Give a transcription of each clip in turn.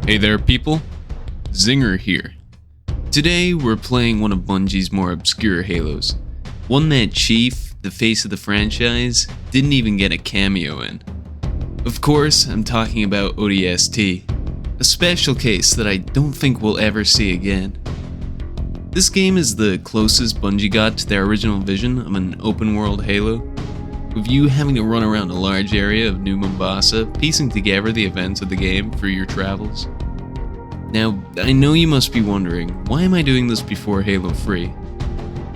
Hey there people, Zinger here. Today we're playing one of Bungie's more obscure Halos, one that Chief, the face of the franchise, didn't even get a cameo in. Of course, I'm talking about ODST, a special case that I don't think we'll ever see again. This game is the closest Bungie got to their original vision of an open world Halo, with you having to run around a large area of New Mombasa, piecing together the events of the game for your travels. Now, I know you must be wondering, why am I doing this before Halo 3?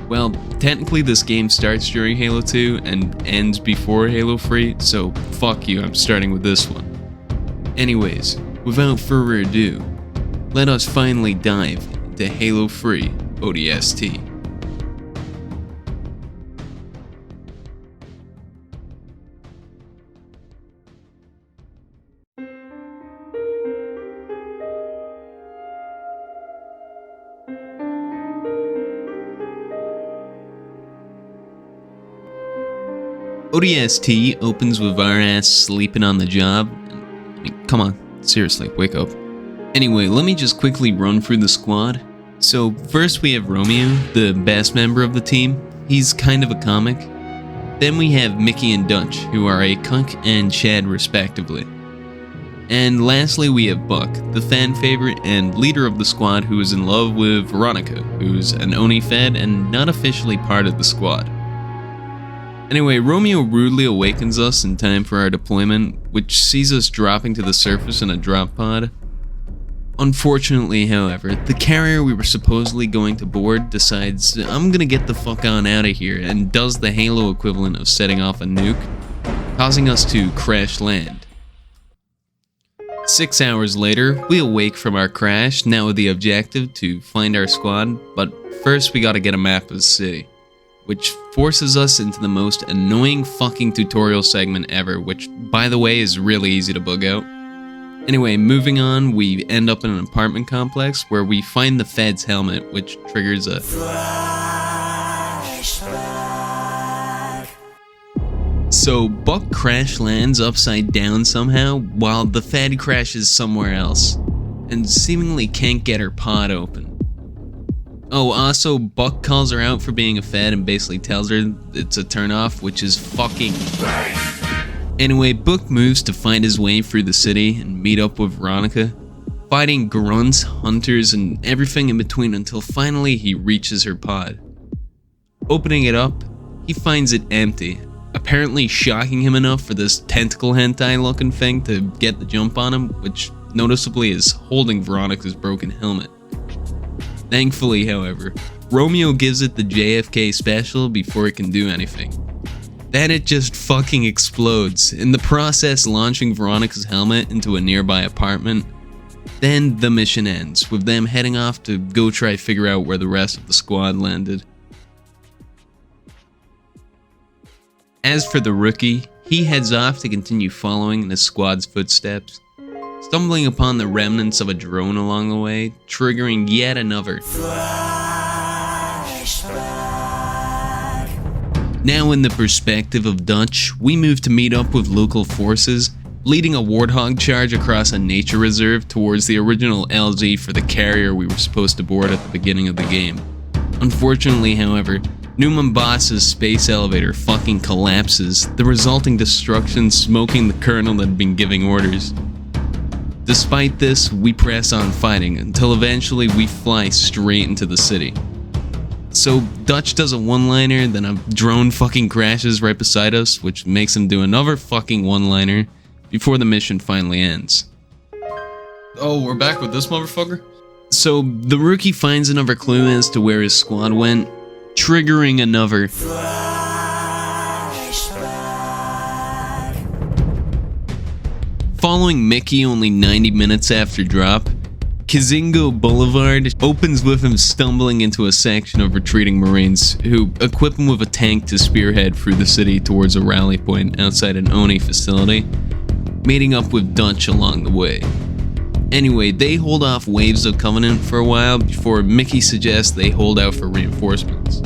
Well, technically this game starts during Halo 2 and ends before Halo 3, so fuck you, I'm starting with this one. Anyways, without further ado, let us finally dive into Halo 3 ODST. ODST opens with our ass sleeping on the job. I mean, come on, seriously, wake up. Anyway, let me just quickly run through the squad. So, first we have Romeo, the best member of the team. He's kind of a comic. Then we have Mickey and Dutch, who are a Kunk and Chad respectively. And lastly we have Buck, the fan favorite and leader of the squad who is in love with Veronica, who's an Oni Fed and not officially part of the squad. Anyway, Romeo rudely awakens us in time for our deployment, which sees us dropping to the surface in a drop pod. Unfortunately, however, the carrier we were supposedly going to board decides, I'm gonna get the fuck on out of here, and does the Halo equivalent of setting off a nuke, causing us to crash land. 6 hours later, we awake from our crash, now with the objective to find our squad, but first we gotta get a map of the city, which forces us into the most annoying fucking tutorial segment ever, which, by the way, is really easy to bug out. Anyway, moving on, we end up in an apartment complex where we find the Fed's helmet, which triggers a flashback. So Buck crash lands upside down somehow, while the Fed crashes somewhere else, and seemingly can't get her pod open. Oh, also, Buck calls her out for being a Fed and basically tells her it's a turnoff, which is fucking right. Anyway, Buck moves to find his way through the city and meet up with Veronica, fighting grunts, hunters, and everything in between until finally he reaches her pod. Opening it up, he finds it empty, apparently shocking him enough for this tentacle hentai looking thing to get the jump on him, which noticeably is holding Veronica's broken helmet. Thankfully, however, Romeo gives it the JFK special before it can do anything. Then it just fucking explodes, in the process launching Veronica's helmet into a nearby apartment. Then the mission ends, with them heading off to go try to figure out where the rest of the squad landed. As for the rookie, he heads off to continue following in his squad's footsteps, stumbling upon the remnants of a drone along the way, triggering yet another flashback. Now in the perspective of Dutch, we move to meet up with local forces, leading a Warthog charge across a nature reserve towards the original LZ for the carrier we were supposed to board at the beginning of the game. Unfortunately, however, New Mombasa's space elevator fucking collapses, the resulting destruction smoking the colonel that had been giving orders. Despite this, we press on fighting until eventually we fly straight into the city. So Dutch does a one-liner, then a drone fucking crashes right beside us, which makes him do another fucking one-liner before the mission finally ends. Oh, we're back with this motherfucker? So the rookie finds another clue as to where his squad went, triggering another flashback. Following Mickey only 90 minutes after drop, Kizingo Boulevard opens with him stumbling into a section of retreating Marines who equip him with a tank to spearhead through the city towards a rally point outside an Oni facility, meeting up with Dutch along the way. Anyway, they hold off waves of Covenant for a while before Mickey suggests they hold out for reinforcements.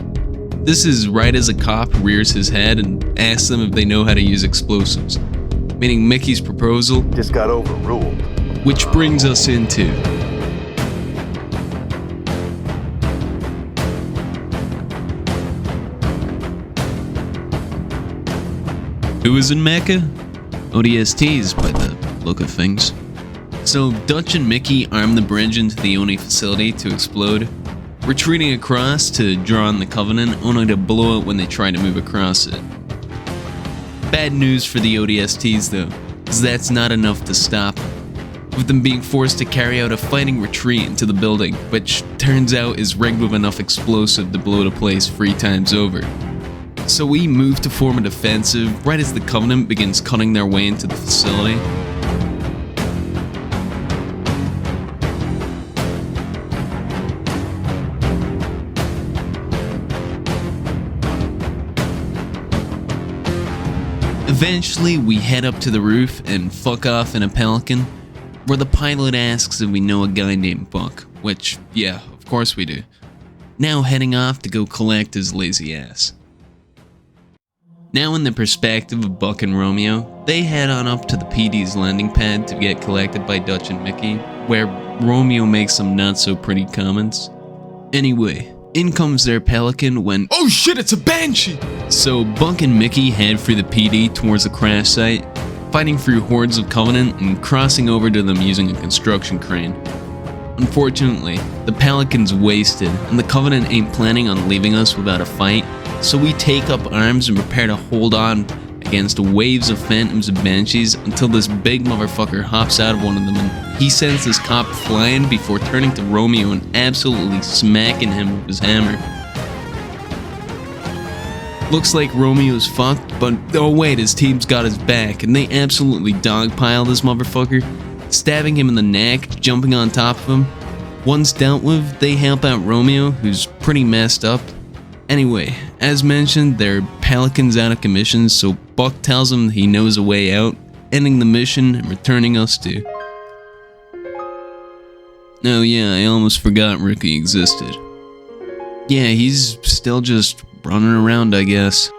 This is right as a cop rears his head and asks them if they know how to use explosives, meaning Mickey's proposal just got overruled. Which brings us into who is in MECCA? ODSTs by the look of things. So Dutch and Mickey arm the bridge into the Oni facility to explode, retreating across to draw on the Covenant, only to blow it when they try to move across it. Bad news for the ODSTs though, as that's not enough to stop them, with them being forced to carry out a fighting retreat into the building, which turns out is rigged with enough explosive to blow the place 3 times over. So we move to form a defensive right as the Covenant begins cutting their way into the facility. Eventually, we head up to the roof and fuck off in a Pelican, where the pilot asks if we know a guy named Buck, which, yeah, of course we do. Now heading off to go collect his lazy ass. Now in the perspective of Buck and Romeo, they head on up to the PD's landing pad to get collected by Dutch and Mickey, where Romeo makes some not so pretty comments. Anyway, in comes their Pelican when oh shit, it's a Banshee! So Buck and Mickey head for the PD towards the crash site, fighting through hordes of Covenant and crossing over to them using a construction crane. Unfortunately, the Pelican's wasted and the Covenant ain't planning on leaving us without a fight, so we take up arms and prepare to hold on against waves of Phantoms and Banshees until this big motherfucker hops out of one of them and he sends this cop flying before turning to Romeo and absolutely smacking him with his hammer. Looks like Romeo's fucked, but oh wait, his team's got his back and they absolutely dogpile this motherfucker, stabbing him in the neck, jumping on top of him. Once dealt with, they help out Romeo, who's pretty messed up. Anyway, as mentioned, their Pelican's out of commission, so Buck tells him he knows a way out, ending the mission and returning us to... Oh yeah, I almost forgot Rookie existed. Yeah, he's still just running around, I guess.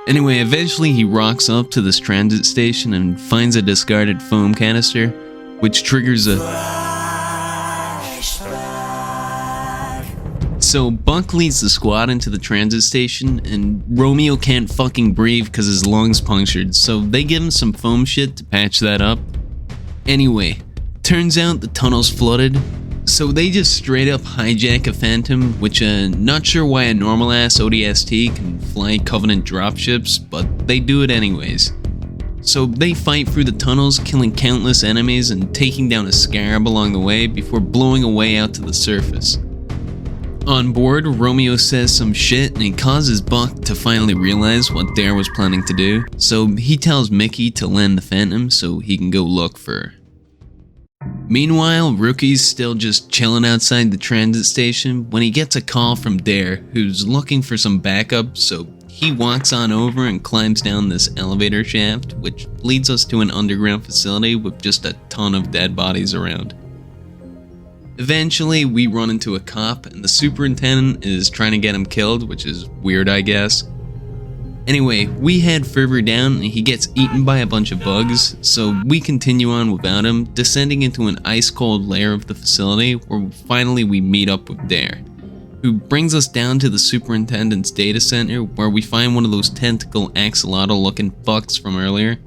Anyway, eventually he rocks up to this transit station and finds a discarded foam canister, which triggers a... So Buck leads the squad into the transit station, and Romeo can't fucking breathe because his lungs punctured, so they give him some foam shit to patch that up. Anyway, turns out the tunnel's flooded, so they just straight up hijack a Phantom, which not sure why a normal ass ODST can fly Covenant dropships, but they do it anyways. So they fight through the tunnels, killing countless enemies and taking down a Scarab along the way before blowing away out to the surface. On board, Romeo says some shit and he causes Buck to finally realize what Dare was planning to do, so he tells Mickey to land the Phantom so he can go look for her. Meanwhile, Rookie's still just chilling outside the transit station when he gets a call from Dare, who's looking for some backup, so he walks on over and climbs down this elevator shaft, which leads us to an underground facility with just a ton of dead bodies around. Eventually, we run into a cop, and the superintendent is trying to get him killed, which is weird, I guess. Anyway, we head further down, and he gets eaten by a bunch of bugs, so we continue on without him, descending into an ice-cold lair of the facility, where finally we meet up with Dare, who brings us down to the superintendent's data center, where we find one of those tentacle axolotl-looking fucks from earlier.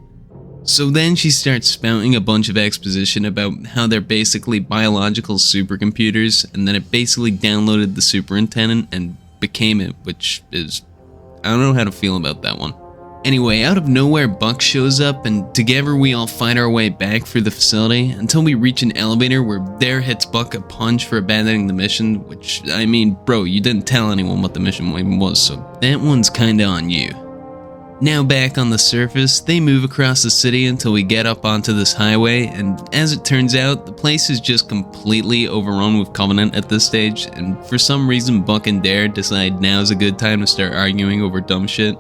So then she starts spouting a bunch of exposition about how they're basically biological supercomputers and that it basically downloaded the superintendent and became it, which is... I don't know how to feel about that one. Anyway, out of nowhere Buck shows up and together we all fight our way back through the facility until we reach an elevator where Dare hits Buck a punch for abandoning the mission, which, I mean, bro, you didn't tell anyone what the mission even was, so that one's kinda on you. Now back on the surface, they move across the city until we get up onto this highway, and as it turns out, the place is just completely overrun with Covenant at this stage, and for some reason Buck and Dare decide now's a good time to start arguing over dumb shit.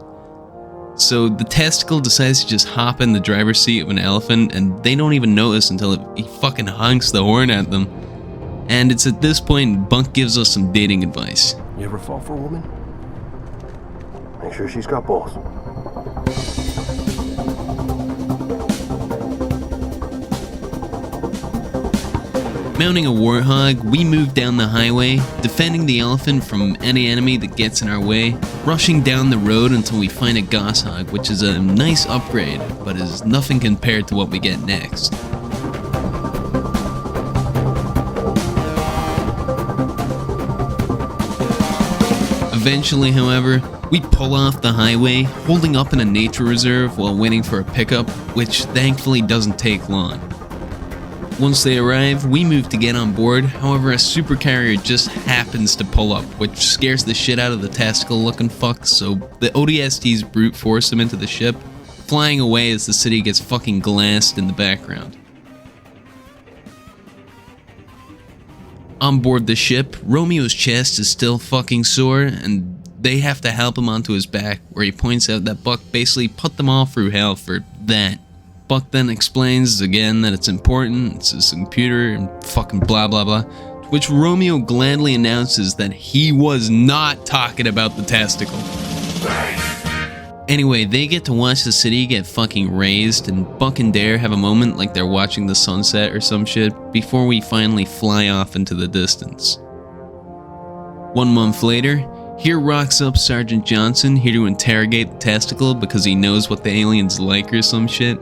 So the testicle decides to just hop in the driver's seat of an elephant, and they don't even notice until he fucking honks the horn at them. And it's at this point Buck gives us some dating advice. You ever fall for a woman? Make sure she's got balls. Mounting a Warthog, we move down the highway, defending the elephant from any enemy that gets in our way, rushing down the road until we find a Goshawk, which is a nice upgrade, but is nothing compared to what we get next. Eventually, however, we pull off the highway, holding up in a nature reserve while waiting for a pickup, which thankfully doesn't take long. Once they arrive, we move to get on board, however a super carrier just happens to pull up, which scares the shit out of the testicle looking fuck, so the ODSTs brute force him into the ship, flying away as the city gets fucking glassed in the background. On board the ship, Romeo's chest is still fucking sore, and they have to help him onto his back, where he points out that Buck basically put them all through hell for that. Buck then explains again that it's important, it's his computer, and fucking blah blah blah, to which Romeo gladly announces that he was not talking about the testicle. Anyway, they get to watch the city get fucking razed, and Buck and Dare have a moment like they're watching the sunset or some shit, before we finally fly off into the distance. 1 month later, here rocks up Sergeant Johnson, here to interrogate the testicle because he knows what the aliens like or some shit.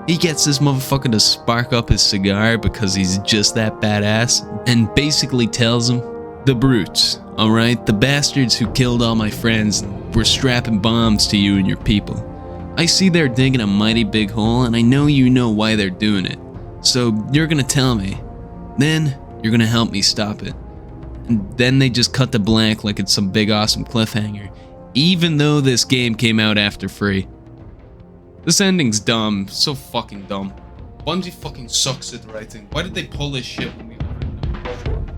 He gets this motherfucker to spark up his cigar because he's just that badass, and basically tells him, "The brutes, alright, the bastards who killed all my friends were strapping bombs to you and your people. I see they're digging a mighty big hole, and I know you know why they're doing it. So you're gonna tell me. Then you're gonna help me stop it." And then they just cut to black like it's some big awesome cliffhanger, even though this game came out after free. This ending's dumb, so fucking dumb. Bungie fucking sucks at writing. Why did they pull this shit when we already know?